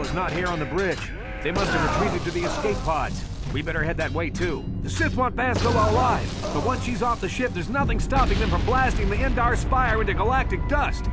Republic's not here on the bridge. They must have retreated to the escape pods. We better head that way, too. The Sith want Bastila alive, but once she's off the ship, there's nothing stopping them from blasting the Endar Spire into galactic dust.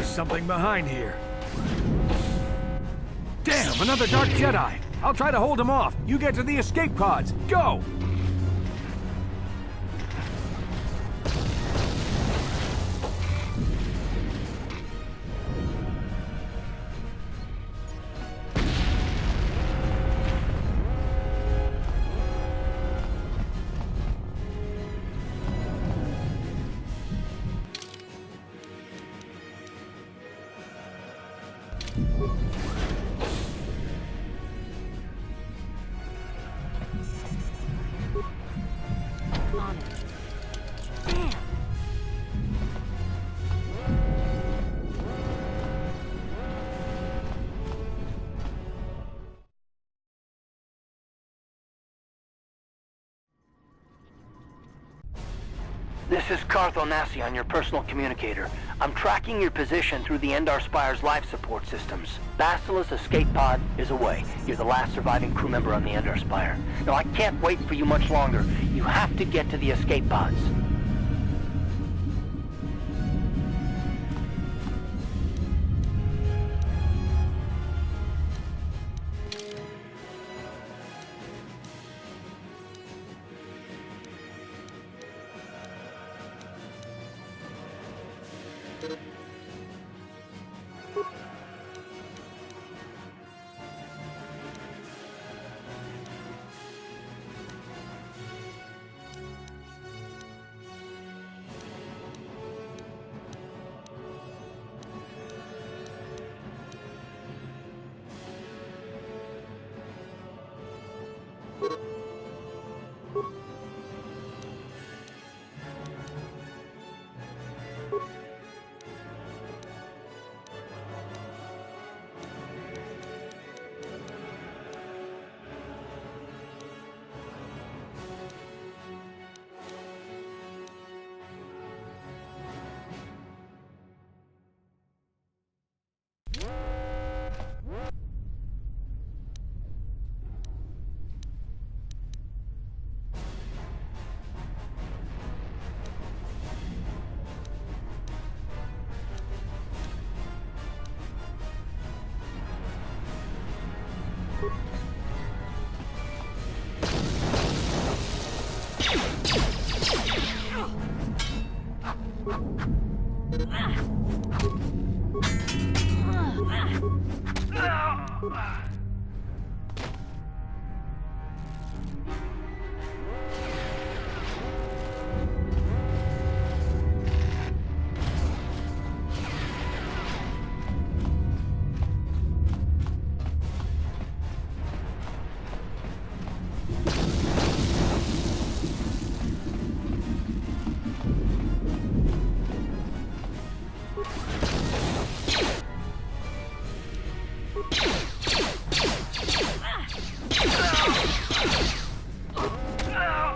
Something behind here. Damn, another Dark Jedi! I'll try to hold him off. You get to the escape pods. Go! This is Cartho Nassi on your personal communicator. I'm tracking your position through the Endar Spire's life support systems. Bastila's escape pod is away. You're the last surviving crew member on the Endar Spire. Now, I can't wait for you much longer. You have to get to the escape pods.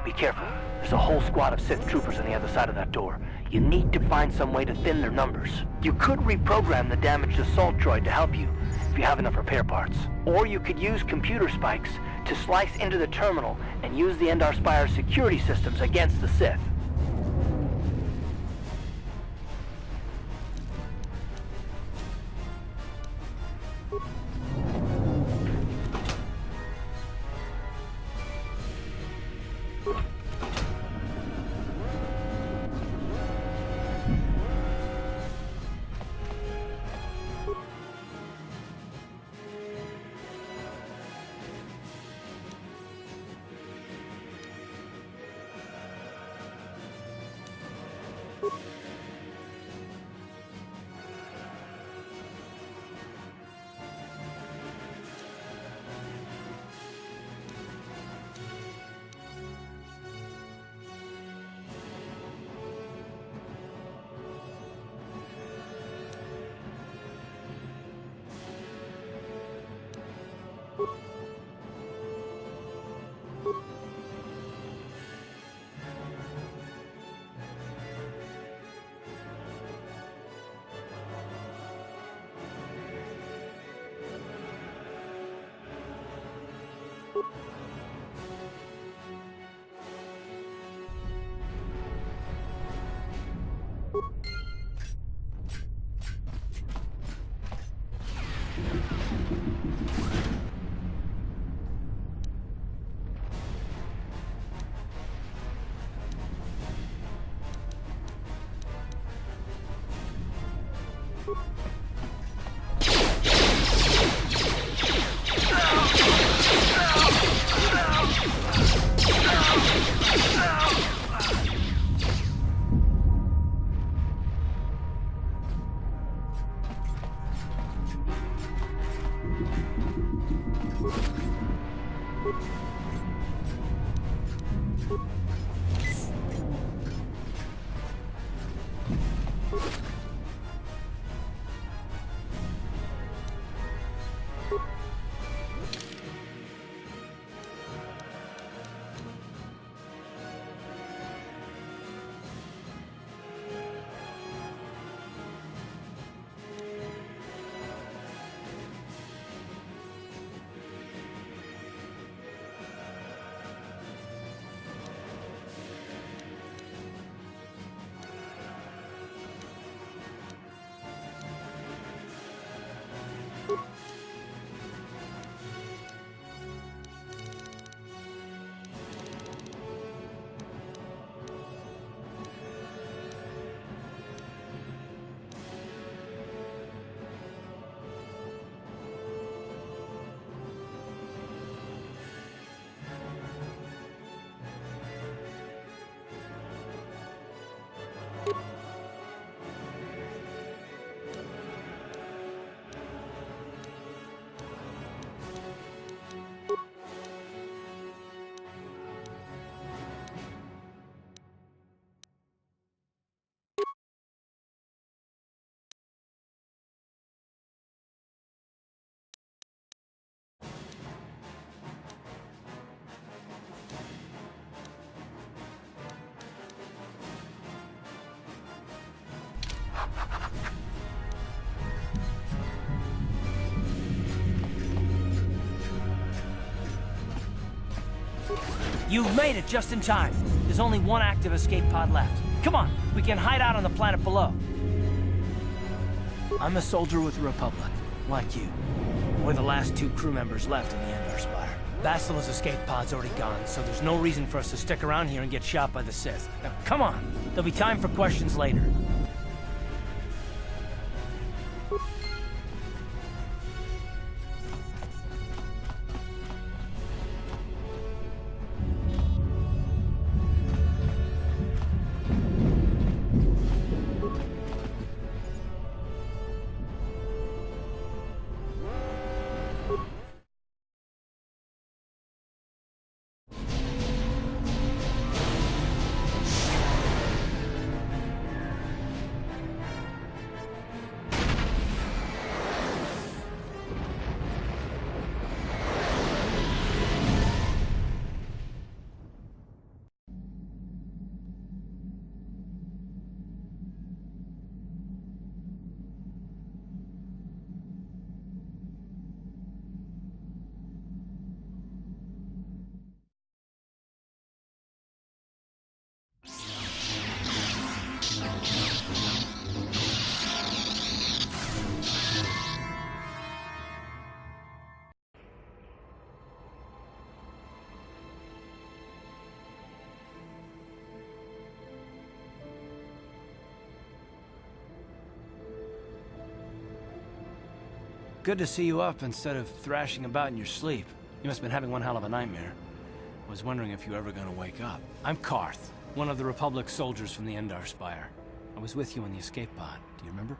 Be careful. There's a whole squad of Sith troopers on the other side of that door. You need to find some way to thin their numbers. You could reprogram the damaged assault droid to help you, if you have enough repair parts. Or you could use computer spikes to slice into the terminal and use the Endar Spire's security systems against the Sith. You've made it just in time. There's only one active escape pod left. Come on, we can hide out on the planet below. I'm a soldier with the Republic, like you. We're the last 2 crew members left in the Endar Spire. Bastila's escape pod's already gone, so there's no reason for us to stick around here and get shot by the Sith. Now, come on! There'll be time for questions later. Good to see you up instead of thrashing about in your sleep. You must have been having one hell of a nightmare. I was wondering if you were ever gonna wake up. I'm Karth, one of the Republic soldiers from the Endar Spire. I was with you in the escape pod. Do you remember?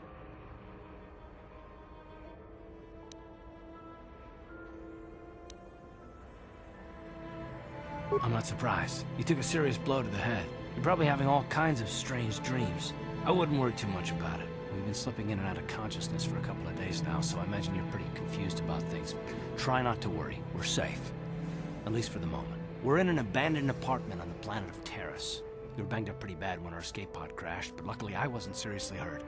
I'm not surprised. You took a serious blow to the head. You're probably having all kinds of strange dreams. I wouldn't worry too much about it. We've been slipping in and out of consciousness for a couple of days now, so I imagine you're pretty confused about things. Try not to worry. We're safe. At least for the moment. We're in an abandoned apartment on the planet of Terrace. We were banged up pretty bad when our escape pod crashed, but luckily I wasn't seriously hurt.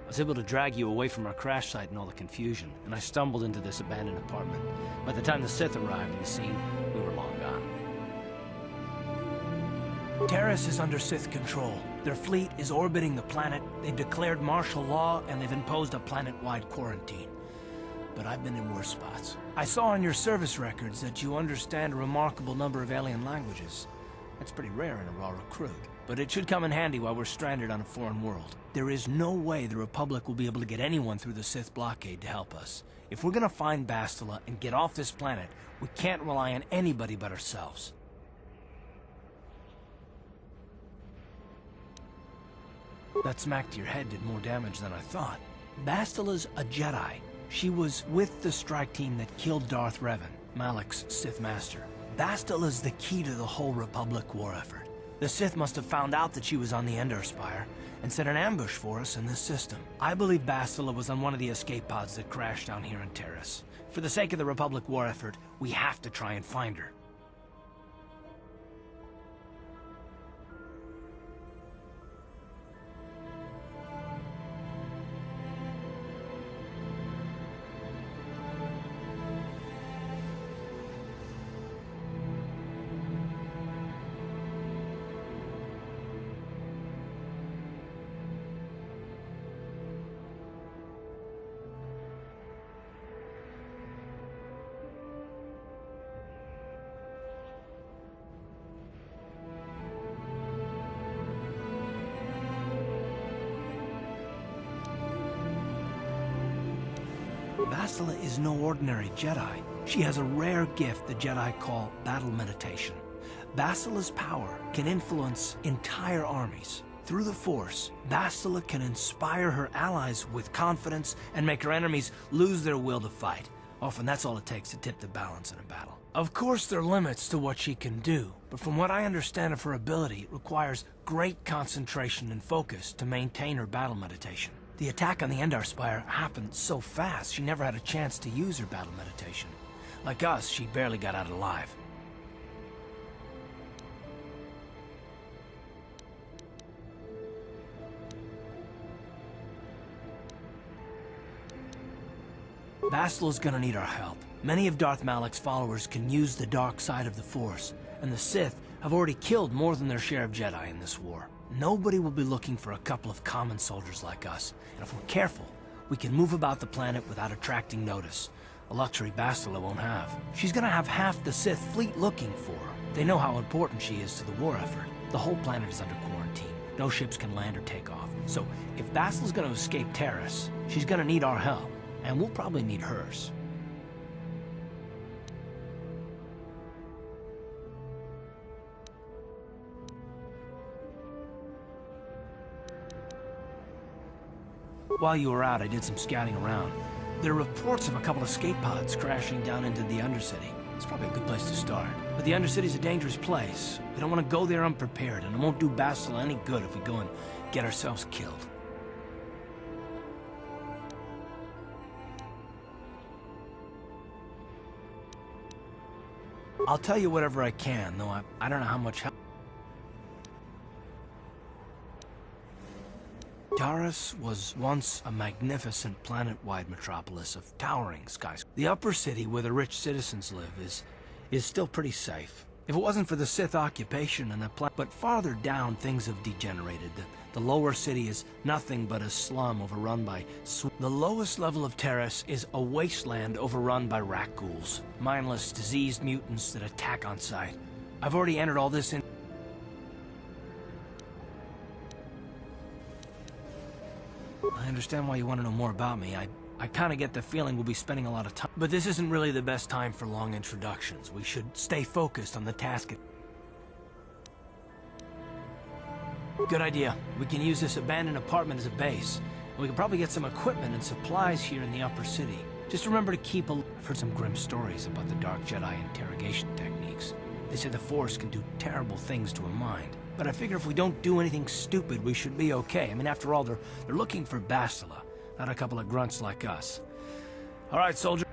I was able to drag you away from our crash site and all the confusion, and I stumbled into this abandoned apartment. By the time the Sith arrived on the scene, we were long gone. Terrace is under Sith control. Their fleet is orbiting the planet, they've declared martial law, and they've imposed a planet-wide quarantine. But I've been in worse spots. I saw on your service records that you understand a remarkable number of alien languages. That's pretty rare in a raw recruit. But it should come in handy while we're stranded on a foreign world. There is no way the Republic will be able to get anyone through the Sith blockade to help us. If we're gonna find Bastila and get off this planet, we can't rely on anybody but ourselves. That smack to your head did more damage than I thought. Bastila's a Jedi. She was with the strike team that killed Darth Revan, Malak's Sith Master. Bastila's the key to the whole Republic war effort. The Sith must have found out that she was on the Endar Spire and set an ambush for us in this system. I believe Bastila was on one of the escape pods that crashed down here in Terrace. For the sake of the Republic war effort, we have to try and find her. Bastila is no ordinary Jedi. She has a rare gift the Jedi call battle meditation. Bastila's power can influence entire armies. Through the Force, Bastila can inspire her allies with confidence and make her enemies lose their will to fight. Often that's all it takes to tip the balance in a battle. Of course there are limits to what she can do, but from what I understand of her ability, it requires great concentration and focus to maintain her battle meditation. The attack on the Endar Spire happened so fast, she never had a chance to use her battle meditation. Like us, she barely got out alive. Bastila's gonna need our help. Many of Darth Malak's followers can use the dark side of the Force, and the Sith have already killed more than their share of Jedi in this war. Nobody will be looking for a couple of common soldiers like us, and if we're careful, we can move about the planet without attracting notice. A luxury Bastila won't have. She's gonna have half the Sith fleet looking for her. They know how important she is to the war effort. The whole planet is under quarantine. No ships can land or take off. So, if Bastila's gonna escape Terrace, she's gonna need our help. And we'll probably need hers. While you were out, I did some scouting around. There are reports of a couple of escape pods crashing down into the Undercity. It's probably a good place to start. But the Undercity's a dangerous place. We don't want to go there unprepared, and it won't do Bastila any good if we go and get ourselves killed. I'll tell you whatever I can, though I don't know how much help. Taris was once a magnificent planet-wide metropolis of towering skyscrapers. The upper city, where the rich citizens live, is still pretty safe. If it wasn't for the Sith occupation and the but farther down, things have degenerated. The lower city is nothing but a slum overrun by the lowest level of Terrace is a wasteland overrun by rat ghouls, mindless, diseased mutants that attack on sight. I've already entered all this in. I understand why you want to know more about me. I kind of get the feeling we'll be spending a lot of time. But this isn't really the best time for long introductions. We should stay focused on the task at... Good idea. We can use this abandoned apartment as a base. We can probably get some equipment and supplies here in the upper city. Just remember to keep a... I've heard some grim stories about the Dark Jedi interrogation techniques. They say the Force can do terrible things to a mind. But I figure if we don't do anything stupid, we should be okay. I mean, after all, they're looking for Bastila, not a couple of grunts like us. All right, soldier.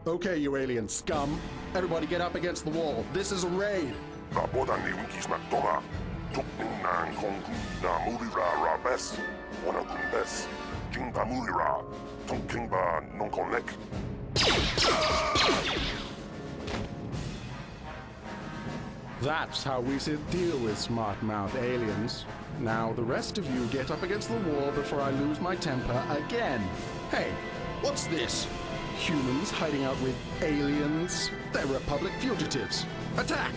Okay, you alien scum. Everybody get up against the wall. This is a raid. Nabodan ni wikis na toma. Tukning na kong na murira ra bes. Wana kun bes. King ba murira. Tong king ba non konek. That's how we should deal with smart-mouth aliens. Now the rest of you get up against the wall before I lose my temper again. Hey, what's this? Humans hiding out with aliens? They're Republic fugitives. Attack!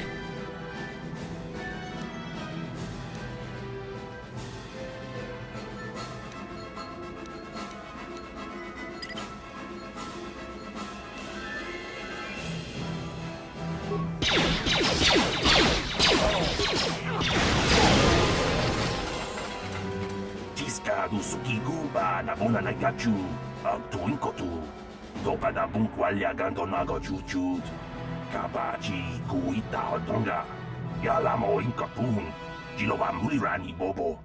Tiscado sukiguba na bona na gachu. Ang tuwing ko tu. Dopa na bungkwalya gando na go chuchut. Kabachi kuita hodonga. Yala mo inkatun. Jiloba mulirani bobo.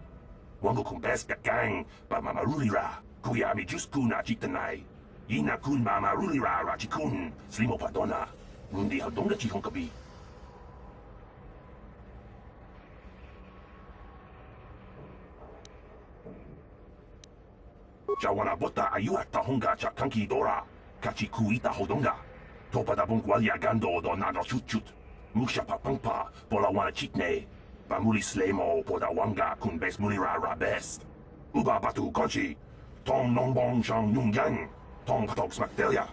Wango kumbes kakang. Pa mamarulira. Kuya mi juskuna chitanay. Ina kun mamarulira rachikun. Slimo padona. Hindi hodonga chihong kabi. Jawana bota ayuat tahonga cha kanki dora. Kachi kuita hodonga. Topa da bungwalya gando do naga chutchut. Muksha papangpa pola wana chitne. Pamuli slemo poda wanga kun bes mulira ra best. Uba batu konchi. Tong nongbong shang yungyang. Tong patok smaktelia.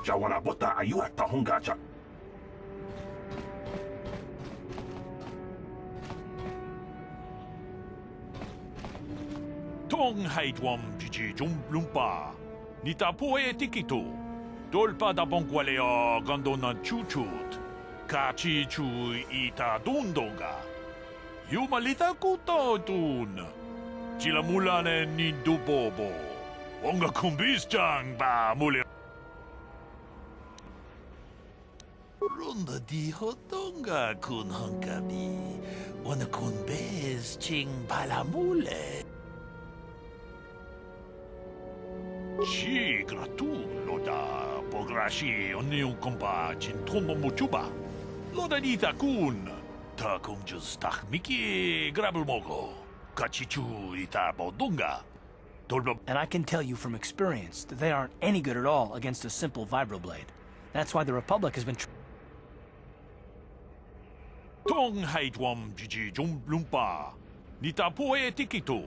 Jawana bota ayua tahongacha. Tong haitwam jiji jumplumpa. Nita poe tikito. Dolpa da bonqualea gandona chuchut. Kachi chu ita dundonga. Yumalita kuto tun. Chilamulane ni dubobo. Onga kumbis jang ba muli. Runda di hotonga kun hankabi. Wana kun bez ching palamule. Chi gratulo da pograshi onion compa cintomo muchuba. Loda dita kun. Ta kum just miki grabel mogo. Kachichu ita bodunga. Dolba. And I can tell you from experience that they aren't any good at all against a simple vibroblade. That's why the Republic has been Tong haitwam jiji jumplumpa. Nita poe tikito.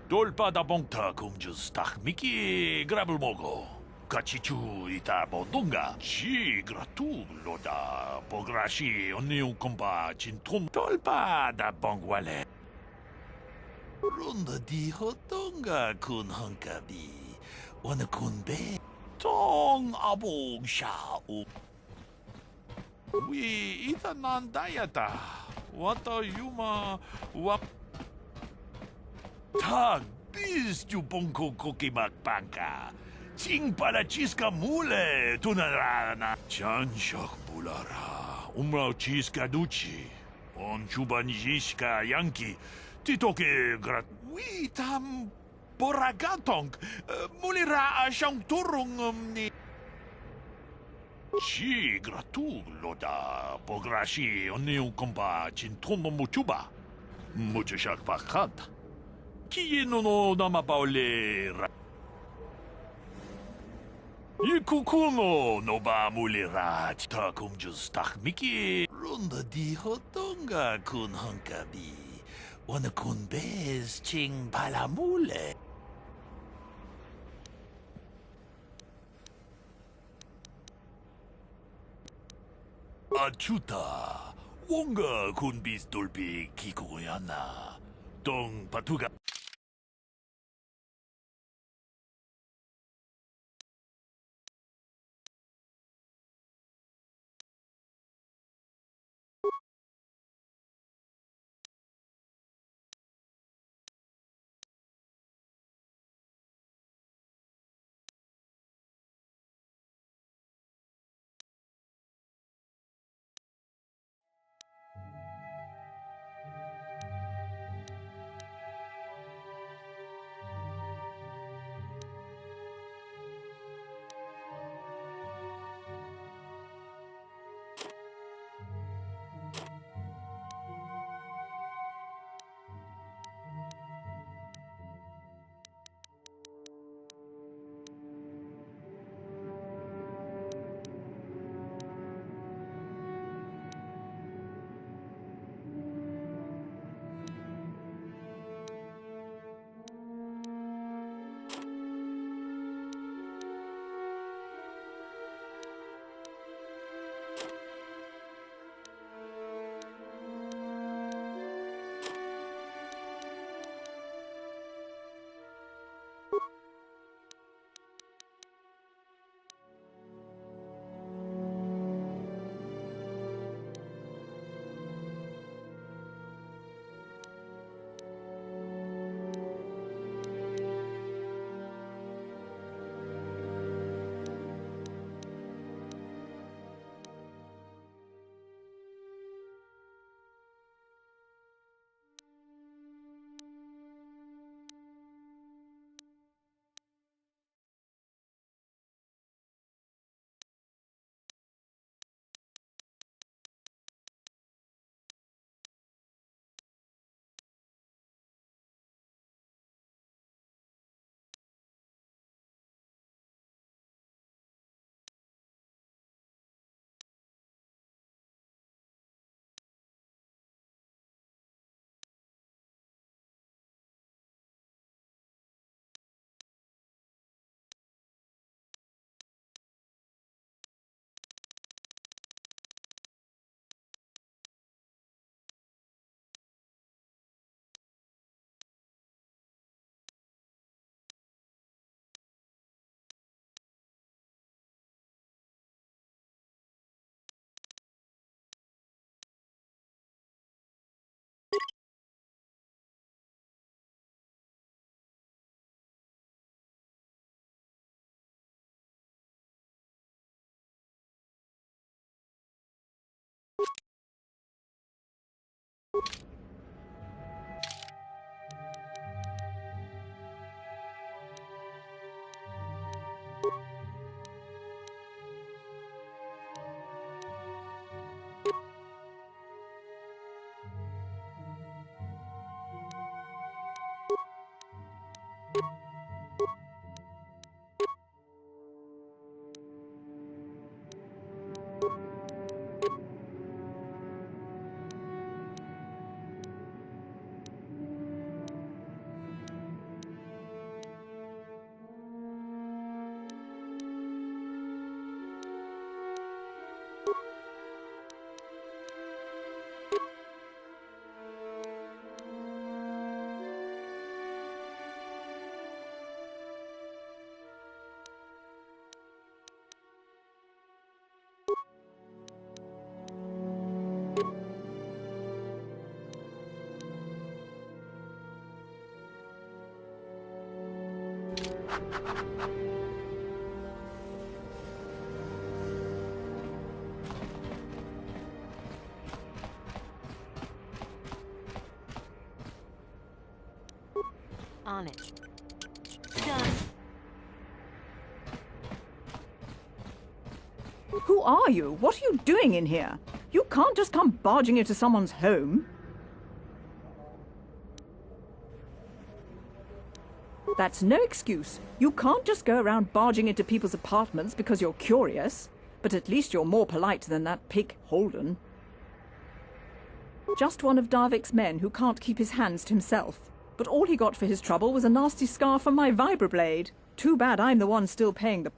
Dolpa da bonta kum just miki grabel mogo. Kachichu ita bodunga. Chi gratulo da pograshi onion compa cintom. Dolpa da bongwale. Runda di hotonga kun hankabi. Wana kun bez. Tong abog sha u. We ita nandayata. Wata yuma wap. Tag bis tu bonko kokimak banka. Ching para chiska mule tunarana. Chan shak bulara. Umrao chiska duchi. On chubanjishka yanki. Titoke grat. We tam boragatong. Mulira asyang turong ni. Chi gratulo da pograshi onion compa cintomo muchuba. Muchashak pakat. Ki no nama paole ra. Ikukuno no ba mulira ta kum just miki. Runda di hotonga kun hankabi. Wana kun bez ching palamule. Achuta. Wonga kun bis dolpi kikoyana. Tong patuga. On it. Done. Who are you? What are you doing in here? You can't just come barging into someone's home. That's no excuse. You can't just go around barging into people's apartments because you're curious. But at least you're more polite than that pig Holden. Just one of Darvik's men who can't keep his hands to himself. But all he got for his trouble was a nasty scar from my vibroblade. Too bad I'm the one still paying the...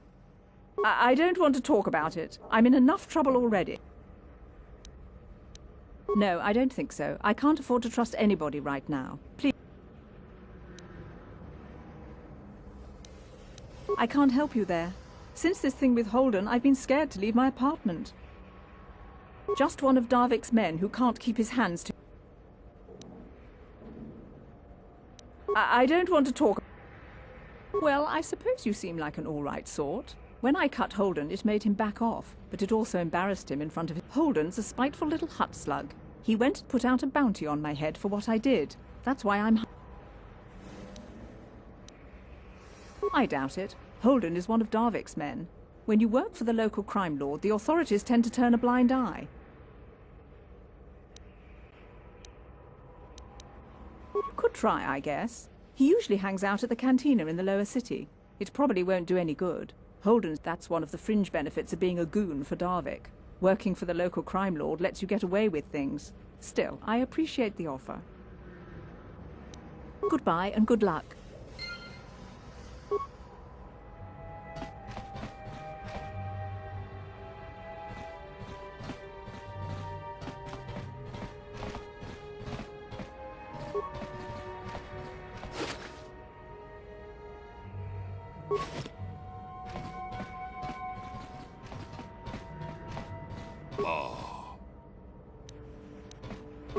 I don't want to talk about it. I'm in enough trouble already. No, I don't think so. I can't afford to trust anybody right now. Please. I can't help you there. Since this thing with Holden, I've been scared to leave my apartment. Just one of Darvik's men who can't keep his hands to... I don't want to talk... Well, I suppose you seem like an all-right sort. When I cut Holden, it made him back off, but it also embarrassed him in front of him. Holden's a spiteful little hut slug. He went and put out a bounty on my head for what I did. That's why I'm... I doubt it. Holden is one of Darvik's men. When you work for the local crime lord, the authorities tend to turn a blind eye. You could try, I guess. He usually hangs out at the cantina in the lower city. It probably won't do any good. Holden, that's one of the fringe benefits of being a goon for Darvik. Working for the local crime lord lets you get away with things. Still, I appreciate the offer. Goodbye and good luck.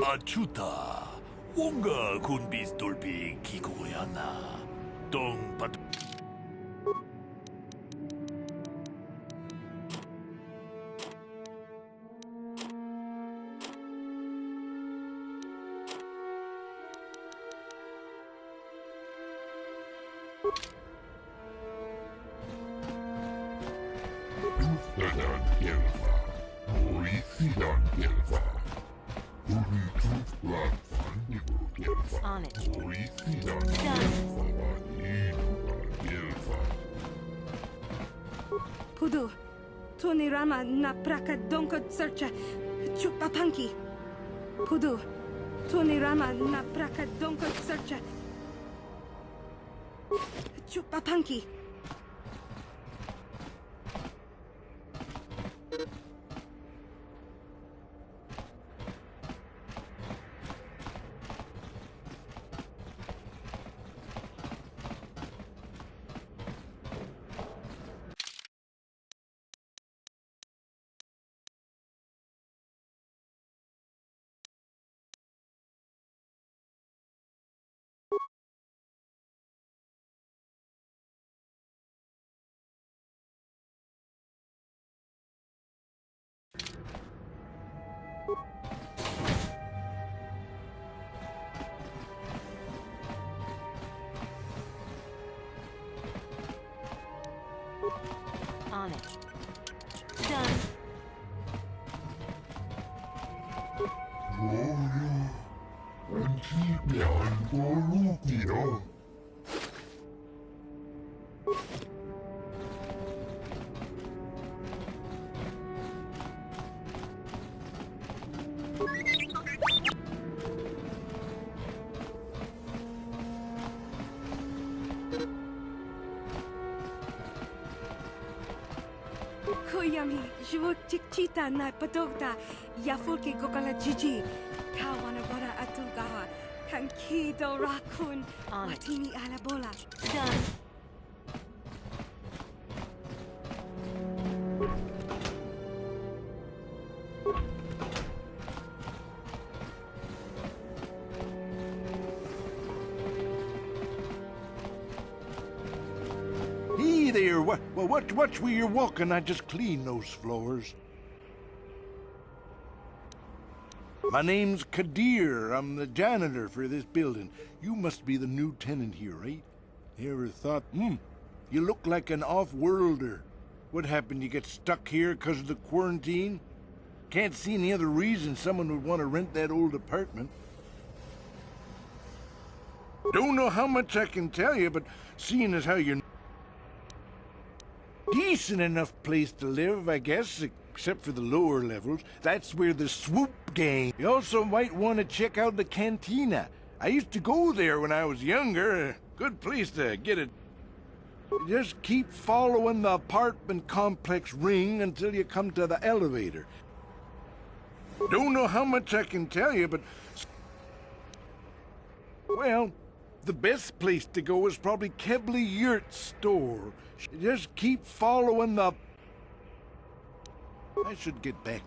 아추타, 뭔가 군비스 돌비 기구였나? 똥밭. Tuftadan Elva, Orithidan Elva, Uri Tuflan Fandigo Elva, On it. Orithidan Done. Elva, Inugan Elva. Pudu, Tunirama na praka donko searcha, chupapanki. Pudu, Tunirama na praka donko searcha, chupapanki. On it. Done. Gloria, and keep behind Gorukio. Kuyami, juu chikchita na padogta, yafulki gokala jiji, kawana bara atugaha, kankido rakun, On it. watini alabola. Done. Hey there, watch where you're walking. I just cleaned those floors. My name's Kadir. I'm the janitor for this building. You must be the new tenant here, right? You ever thought, you look like an off-worlder. What happened? You get stuck here because of the quarantine? Can't see any other reason someone would want to rent that old apartment. Don't know how much I can tell you, but seeing as how you're decent enough place to live, I guess, except for the lower levels. That's where the swoop gang. You also might want to check out the cantina. I used to go there when I was younger. Good place to get it. Just keep following the apartment complex ring until you come to the elevator. Don't know how much I can tell you, but... well, the best place to go is probably Kebley Yurt's store. Just keep following the... I should get back.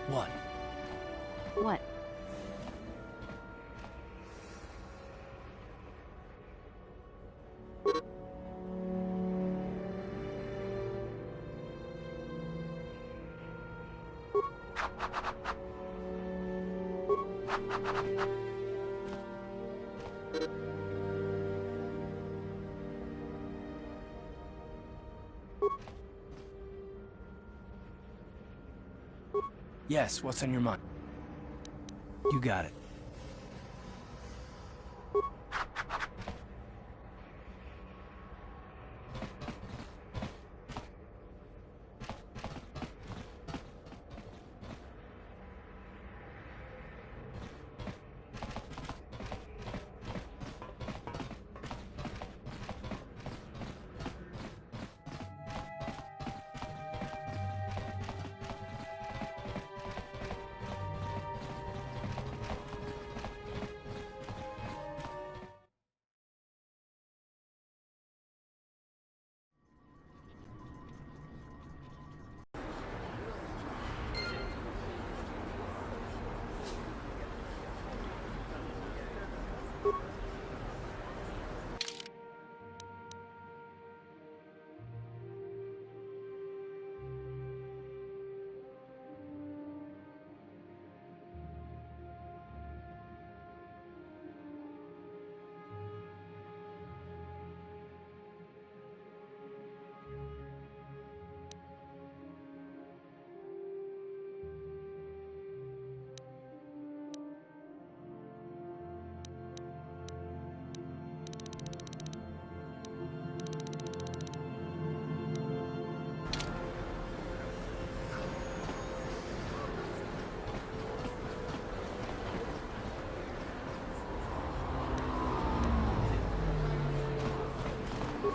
What? What? Yes, what's on your mind? You got it.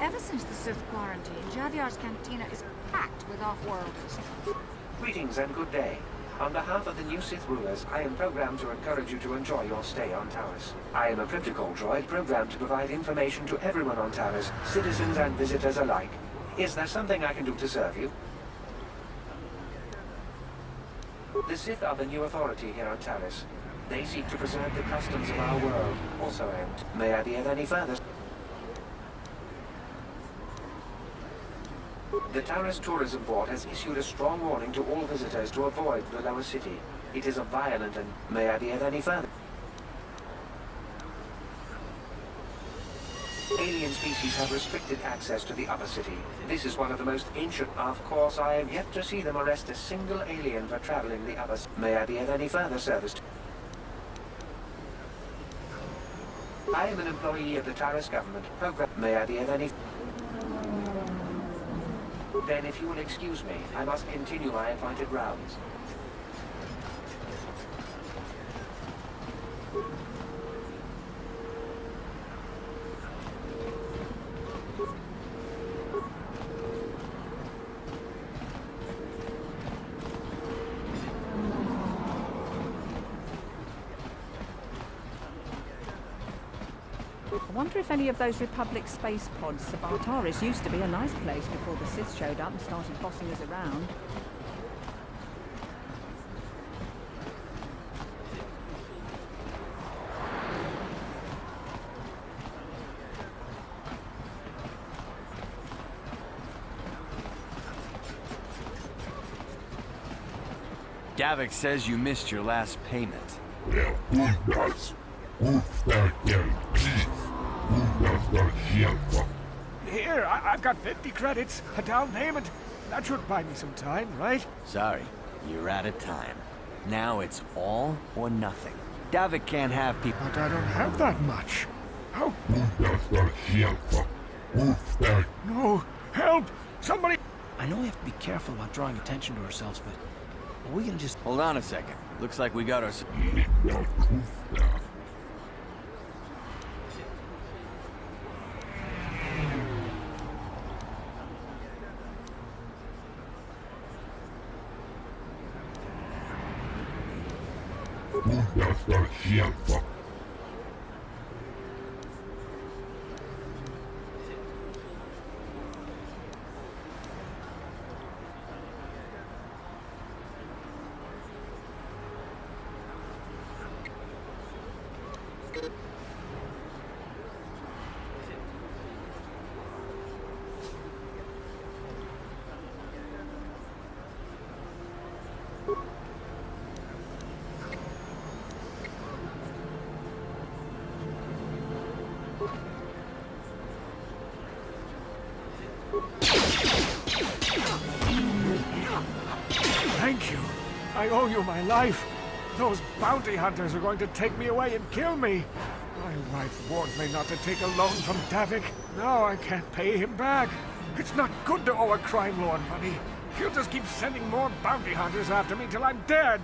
Ever since the Sith quarantine, Javier's cantina is packed with off-worlders. Greetings and good day. On behalf of the new Sith rulers, I am programmed to encourage you to enjoy your stay on Taris. I am a protocol droid programmed to provide information to everyone on Taris, citizens and visitors alike. Is there something I can do to serve you? The Sith are the new authority here on Taris. They seek to preserve the customs of our world. Also, and may I be of any further? The Taris Tourism Board has issued a strong warning to all visitors to avoid the lower city. It is a violent and may I be of any further? Alien species have restricted access to the upper city. This is one of the most ancient. Of course, I have yet to see them arrest a single alien for traveling the upper city. May I be of any further service? I am an employee of the Taris government program. May I be of any? Then, if you will excuse me, I must continue my appointed rounds. I wonder if any of those Republic space pods survived. Taris used to be a nice place before the Sith showed up and started bossing us around. Davik says you missed your last payment. Here, I've got 50 credits, a down payment. That should buy me some time, right? Sorry, you're out of time. Now it's all or nothing. Davik can't have people. But I don't have that much. How? No, help! Somebody! I know we have to be careful about drawing attention to ourselves, but are we gonna just... Hold on a second. Looks like we got our... Thank you. I owe you my life. Those bounty hunters are going to take me away and kill me. My wife warned me not to take a loan from Davik. Now I can't pay him back. It's not good to owe a crime lord money. He'll just keep sending more bounty hunters after me till I'm dead.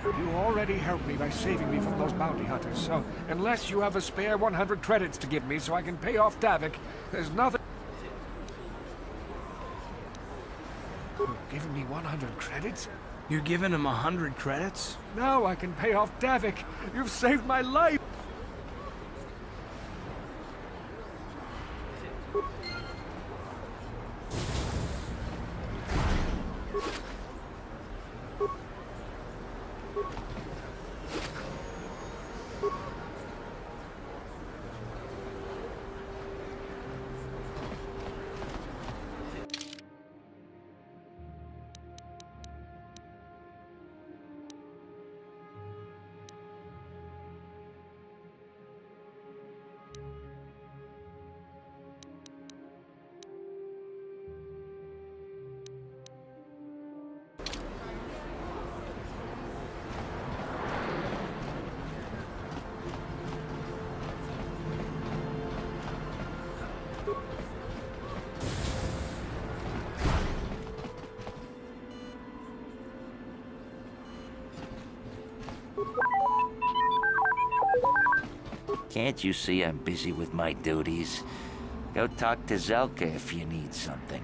You already helped me by saving me from those bounty hunters, so unless you have a spare 100 credits to give me so I can pay off Davik, there's nothing... You're giving me 100 credits? You're giving him 100 credits? Now I can pay off Davik. You've saved my life. Can't you see I'm busy with my duties? Go talk to Zelka if you need something.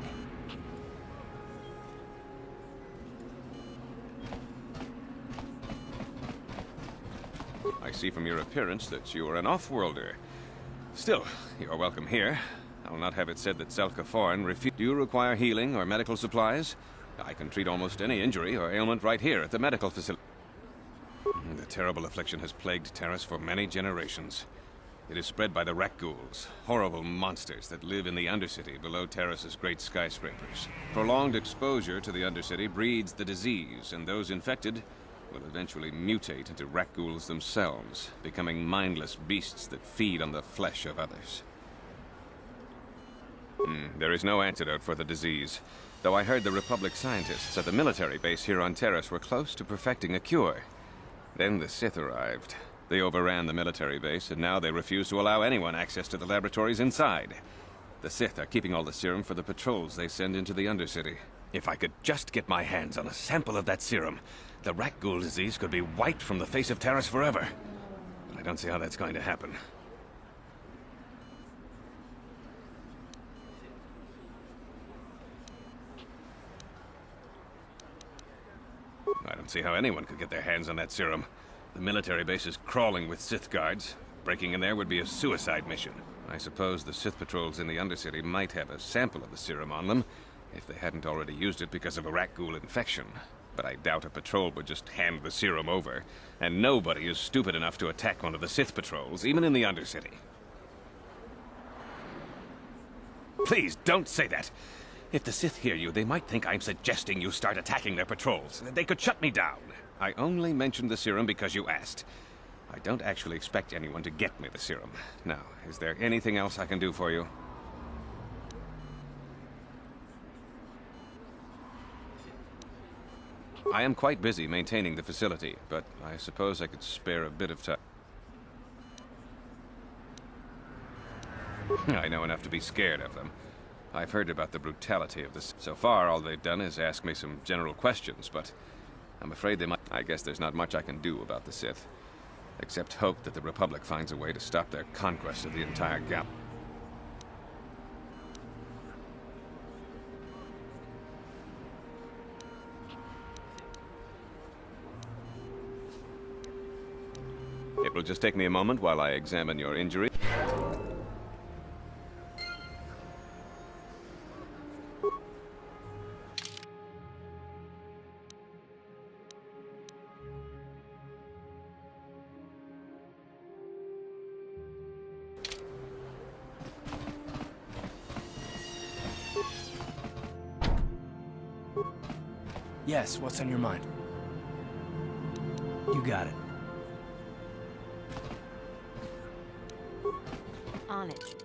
I see from your appearance that you are an off-worlder. Still, you are welcome here. I'll not have it said that Zelka Foreign refused. Do you require healing or medical supplies? I can treat almost any injury or ailment right here at the medical facility. The terrible affliction has plagued Terrace for many generations. It is spread by the Rakghouls, horrible monsters that live in the Undercity below Terrace's great skyscrapers. Prolonged exposure to the Undercity breeds the disease, and those infected will eventually mutate into Rakghouls themselves, becoming mindless beasts that feed on the flesh of others. There is no antidote for the disease, though I heard the Republic scientists at the military base here on Terrace were close to perfecting a cure. Then the Sith arrived. They overran the military base, and now they refuse to allow anyone access to the laboratories inside. The Sith are keeping all the serum for the patrols they send into the Undercity. If I could just get my hands on a sample of that serum, the Rakghoul disease could be wiped from the face of Terrace forever. But I don't see how that's going to happen. I don't see how anyone could get their hands on that serum. The military base is crawling with Sith guards. Breaking in there would be a suicide mission. I suppose the Sith patrols in the Undercity might have a sample of the serum on them, if they hadn't already used it because of a Rakghoul infection. But I doubt a patrol would just hand the serum over, and nobody is stupid enough to attack one of the Sith patrols, even in the Undercity. Please, don't say that! If the Sith hear you, they might think I'm suggesting you start attacking their patrols. They could shut me down. I only mentioned the serum because you asked. I don't actually expect anyone to get me the serum. Now, is there anything else I can do for you? I am quite busy maintaining the facility, but I suppose I could spare a bit of time. I know enough to be scared of them. I've heard about the brutality of this. So far, all they've done is ask me some general questions, but I'm afraid they might... I guess there's not much I can do about the Sith, except hope that the Republic finds a way to stop their conquest of the entire galaxy. It will just take me a moment while I examine your injury. Yes, what's on your mind? You got it. On it.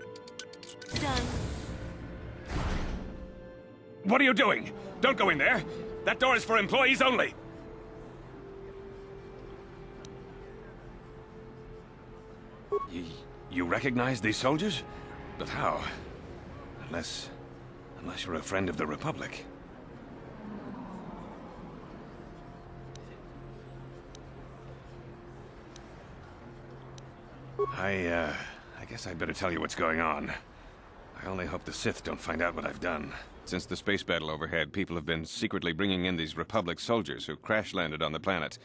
Done. What are you doing? Don't go in there! That door is for employees only! You recognize these soldiers? But how? Unless you're a friend of the Republic. I guess I'd better tell you what's going on. I only hope the Sith don't find out what I've done. Since the space battle overhead, people have been secretly bringing in these Republic soldiers who crash-landed on the planet.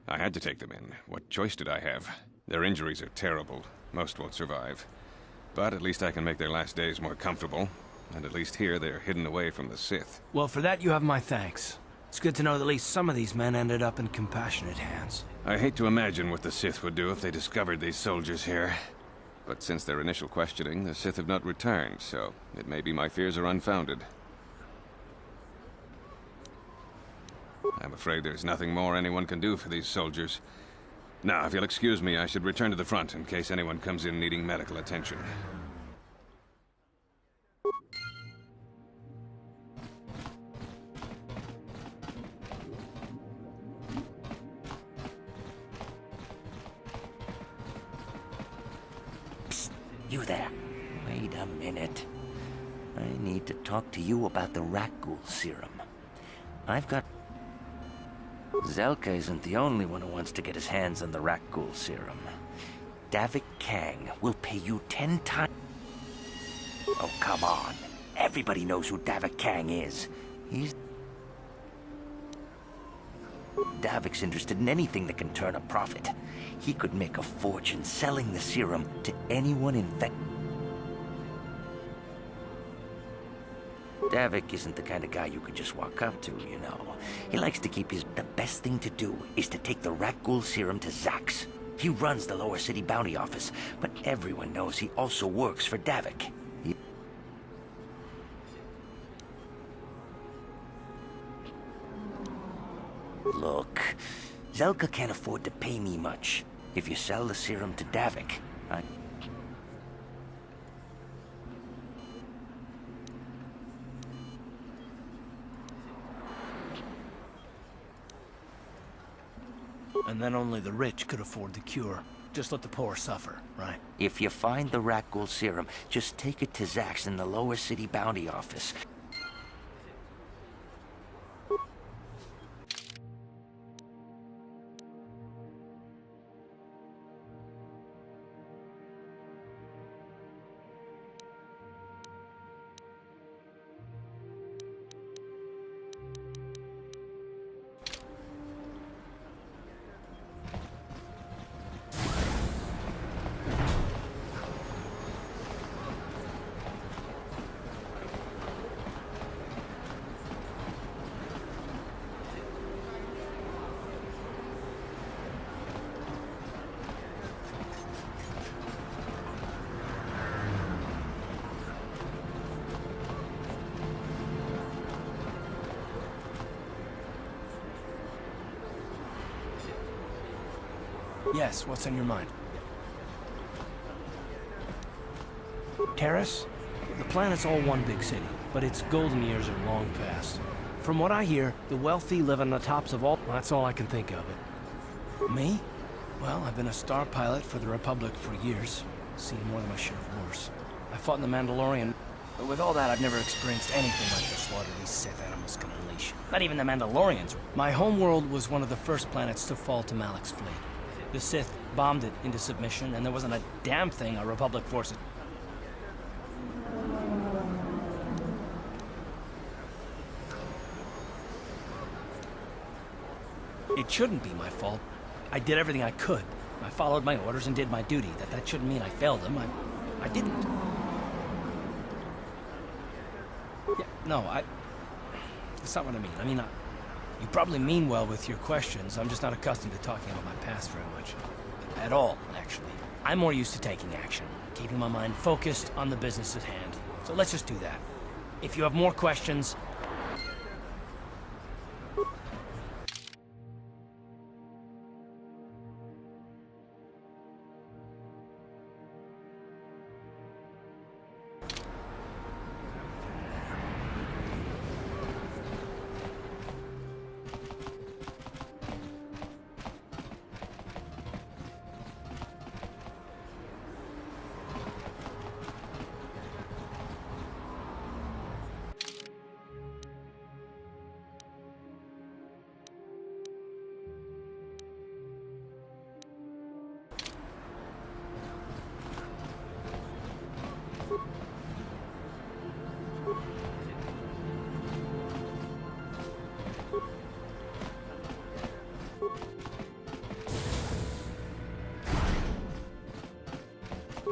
I had to take them in. What choice did I have? Their injuries are terrible. Most won't survive. But at least I can make their last days more comfortable. And at least here, they're hidden away from the Sith. Well, for that you have my thanks. It's good to know that at least some of these men ended up in compassionate hands. I hate to imagine what the Sith would do if they discovered these soldiers here. But since their initial questioning, the Sith have not returned, so it may be my fears are unfounded. I'm afraid there's nothing more anyone can do for these soldiers. Now, if you'll excuse me, I should return to the front in case anyone comes in needing medical attention. You there. Wait a minute. I need to talk to you about the Rakghoul serum. I've got... Zelka isn't the only one who wants to get his hands on the Rakghoul serum. Davik Kang will pay you 10 times... Oh, come on. Everybody knows who Davik Kang is. He's... Davik's interested in anything that can turn a profit. He could make a fortune selling the serum to anyone infected. Davik isn't the kind of guy you could just walk up to, you know. He likes to keep his... The best thing to do is to take the Rakghoul serum to Zax. He runs the Lower City Bounty Office, but everyone knows he also works for Davik. Look, Zelka can't afford to pay me much. If you sell the serum to Davik, And then only the rich could afford the cure. Just let the poor suffer, right? If you find the Rakghoul serum, just take it to Zax in the Lower City Bounty Office. Yes, what's on your mind? Terrace? The planet's all one big city, but its golden years are long past. From what I hear, the wealthy live on the tops of all... Well, that's all I can think of it. Me? Well, I've been a star pilot for the Republic for years. Seen more than my share of wars. I fought in the Mandalorian, but with all that, I've never experienced anything like the slaughter these Sith animals can unleash. Not even the Mandalorians. My homeworld was one of the first planets to fall to Malak's fleet. The Sith bombed it into submission, and there wasn't a damn thing our Republic forces... It shouldn't be my fault. I did everything I could. I followed my orders and did my duty. That shouldn't mean I failed them. I didn't. Yeah, no, that's not what I mean. I mean, you probably mean well with your questions. I'm just not accustomed to talking about my past very much. At all, actually. I'm more used to taking action, keeping my mind focused on the business at hand. So let's just do that. If you have more questions...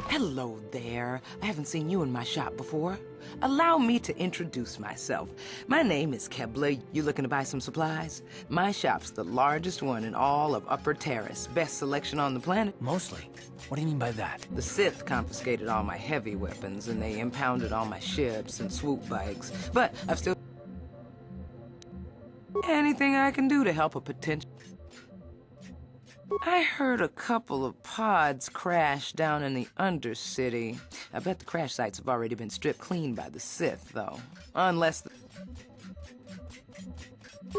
Hello there. I haven't seen you in my shop before. Allow me to introduce myself. My name is Kebler. You looking to buy some supplies? My shop's the largest one in all of Upper Terrace. Best selection on the planet. Mostly. What do you mean by that? The Sith confiscated all my heavy weapons, and they impounded all my ships and swoop bikes. But I've still... Anything I can do to help a potential... I heard a couple of pods crash down in the Undercity. I bet the crash sites have already been stripped clean by the Sith, though. Unless the...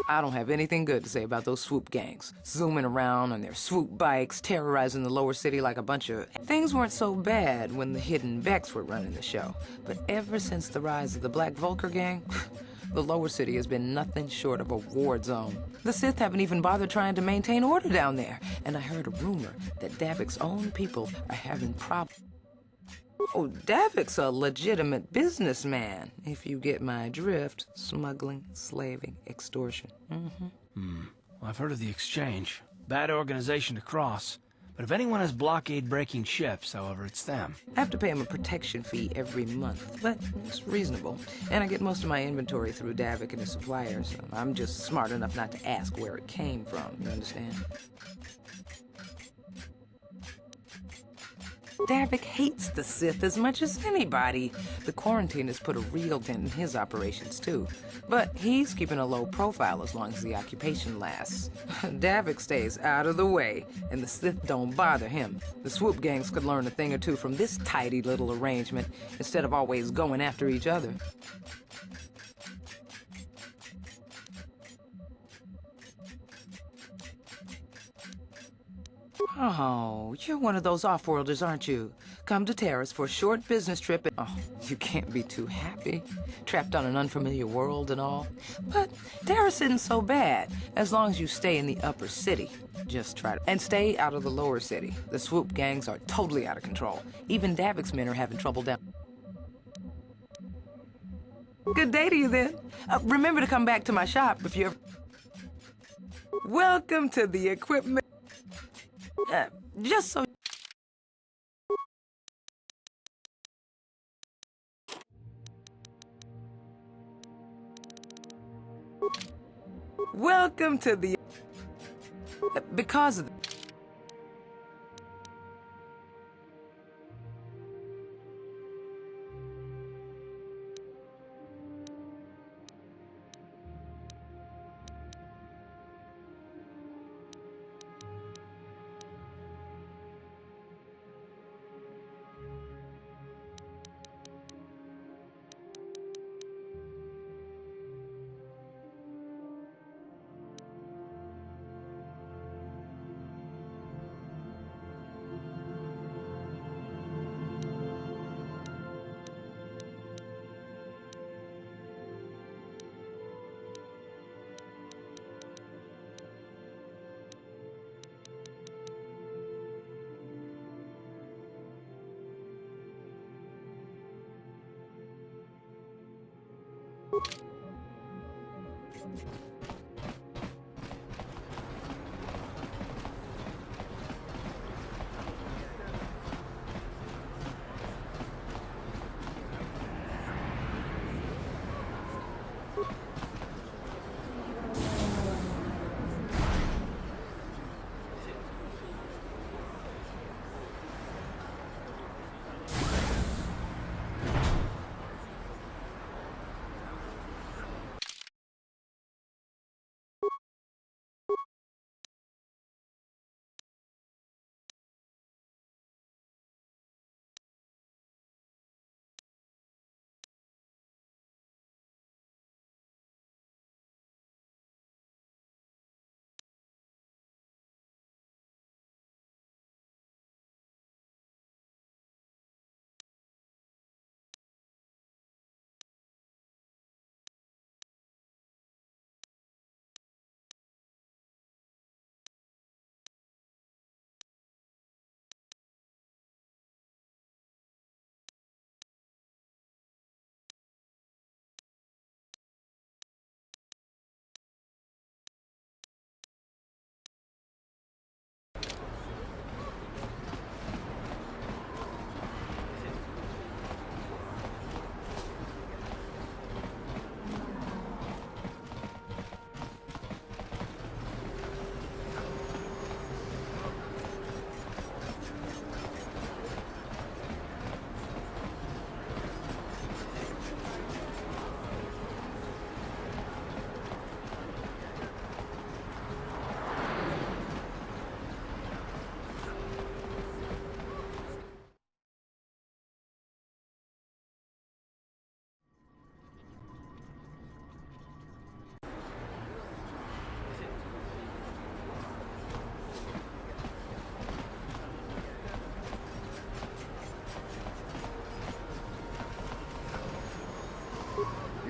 I don't have anything good to say about those swoop gangs. Zooming around on their swoop bikes, terrorizing the lower city like a bunch of... Things weren't so bad when the Hidden Becks were running the show. But ever since the rise of the Black Vulcar gang... The lower city has been nothing short of a war zone. The Sith haven't even bothered trying to maintain order down there. And I heard a rumor that Davik's own people are having problems. Oh, Davik's a legitimate businessman, if you get my drift. Smuggling, slaving, extortion. Well, I've heard of the Exchange. Bad organization to cross. But if anyone has blockade-breaking ships, however, it's them. I have to pay him a protection fee every month, but it's reasonable. And I get most of my inventory through Davik and his suppliers. I'm just smart enough not to ask where it came from, you understand? Davik hates the Sith as much as anybody. The quarantine has put a real dent in his operations, too. But he's keeping a low profile as long as the occupation lasts. Davik stays out of the way, and the Sith don't bother him. The swoop gangs could learn a thing or two from this tidy little arrangement, instead of always going after each other. Oh, you're one of those off-worlders, aren't you? Come to Terrace for a short business trip and... Oh, you can't be too happy. Trapped on an unfamiliar world and all. But Terrace isn't so bad, as long as you stay in the upper city. Just try to... And stay out of the lower city. The swoop gangs are totally out of control. Even Davik's men are having trouble down... Good day to you, then. Remember to come back to my shop if you're... Welcome to the equipment... just so... Welcome to the... Because of...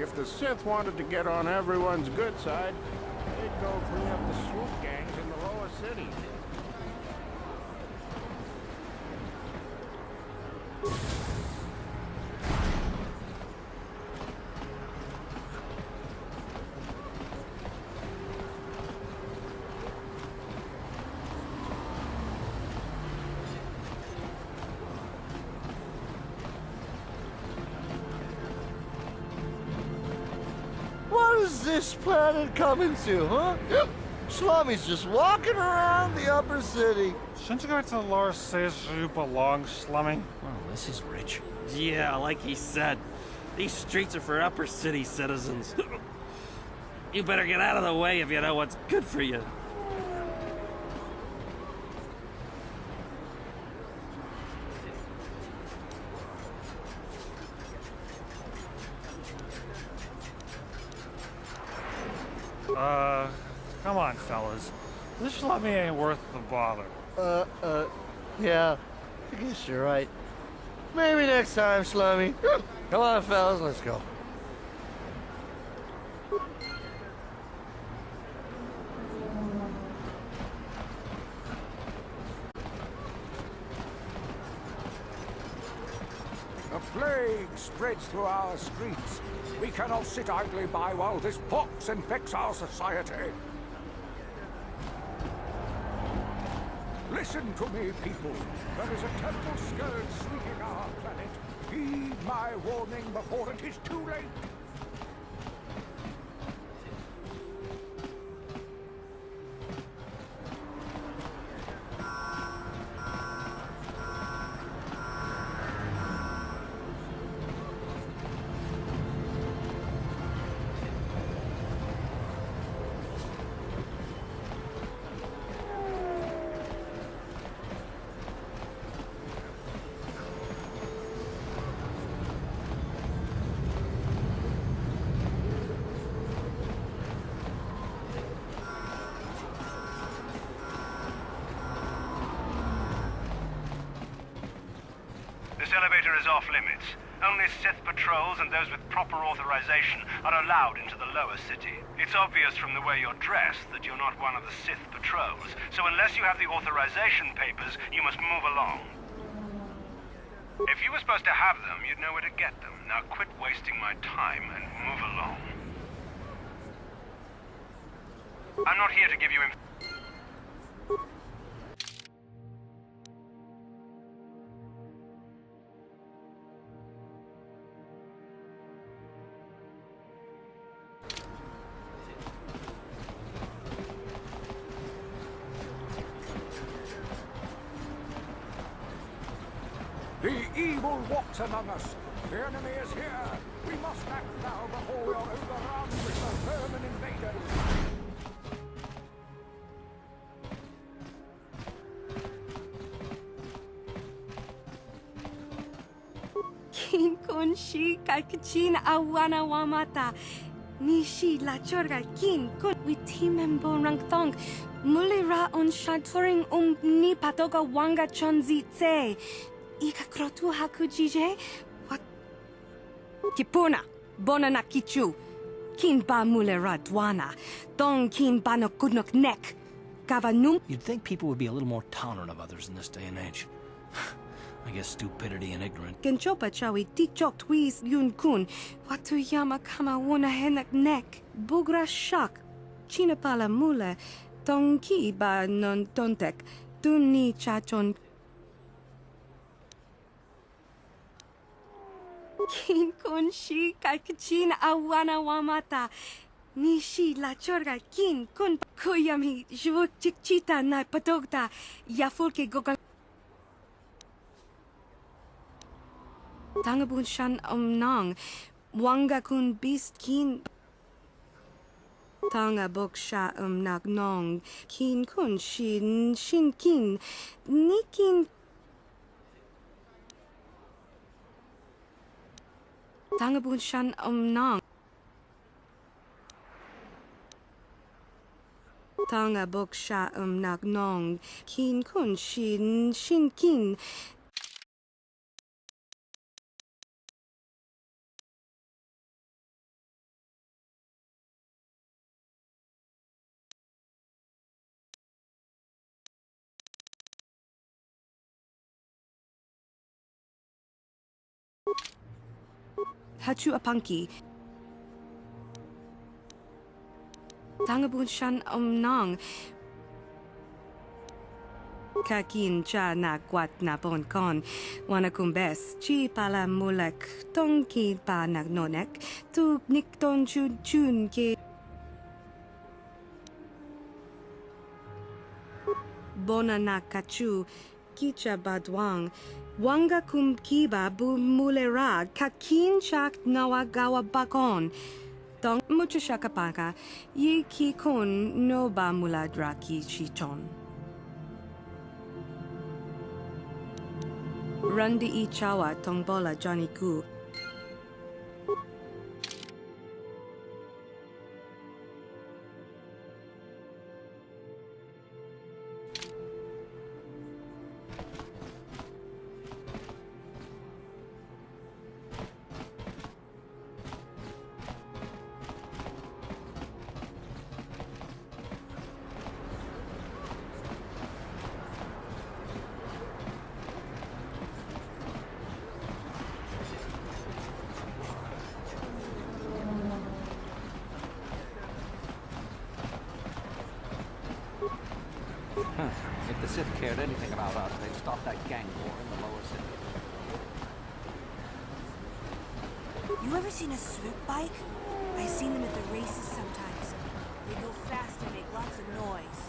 If the Sith wanted to get on everyone's good side, they'd go clean up the swoop gangs in the lower city. What is this planet coming to, huh? Slummy's just walking around the upper city. Shouldn't you go to the lower cities where you belong, Slummy? Oh, this is rich. Yeah, like he said, these streets are for upper city citizens. You better get out of the way if you know what's good for you. Come on, fellas. This Slummy ain't worth the bother. Yeah. I guess you're right. Maybe next time, Slummy. Come on, fellas, let's go. A plague spreads through our streets. We cannot sit idly by while this pox infects our society. Listen to me, people. There is a terrible scourge sweeping our planet. Heed my warning before it is too late. This elevator is off limits. Only Sith patrols and those with proper authorization are allowed into the lower city. It's obvious from the way you're dressed that you're not one of the Sith patrols, so unless you have the authorization papers, you must move along. If you were supposed to have them, you'd know where to get them. Now quit wasting my time and move along. I'm not here to give you The evil walks among us. The enemy is here. We must act now before we are overrun with the vermin invaders. Kin kun shi kalkachin awana wamata. Nishi la chorga kin kun witimembo rangthong. Mulira on shaturing ni patoga wanga chonzi tse. Ika krotu hakujije? What? Kipuna, bona na kichu. Kin ba mulera dwana. Dong kin ba no kudnok nek. Gavanum. You'd think people would be a little more tolerant of others in this day and age. I guess stupidity and ignorance. Genchopa chawi tikchok twis yun kun. Watu yama kama wona henak nek. Bugra shak. Chinapala mule. Tonki ba non tontek. Tunni chachon. Kin kun shi kalkachin awana wamata. Nishi la chorga kin kun kuyami jvuk chikchita na patogta. Yafulke gogal. Tangabun shan nang. Wanga kun beast kin. Tanga bok sha nag nong. Kin kun shin kin. Nikin. Tangabun shan nang. Tanga bok sha nag nong. Kin kun shin kin. Hachu Apanki. Tangabun Shan Nong. Kakin cha na kwat na pon kon. Wanakumbes. Chi pala mulek. Tong ki pa nagnonek. Tu nikton chun chun ke. Bona na kachu. Kicha badwang. Wanga kum kiba bu mulera. Kakin chak nawagawa bakon. Tong mucho shakapaka. Ye ki kon no ba muladra ki chiton. Randi Ichawa Tongbola Johnny Gu. If the Sith cared anything about us, they'd stop that gang war in the lower city. You ever seen a swoop bike? I've seen them at the races sometimes. They go fast and make lots of noise.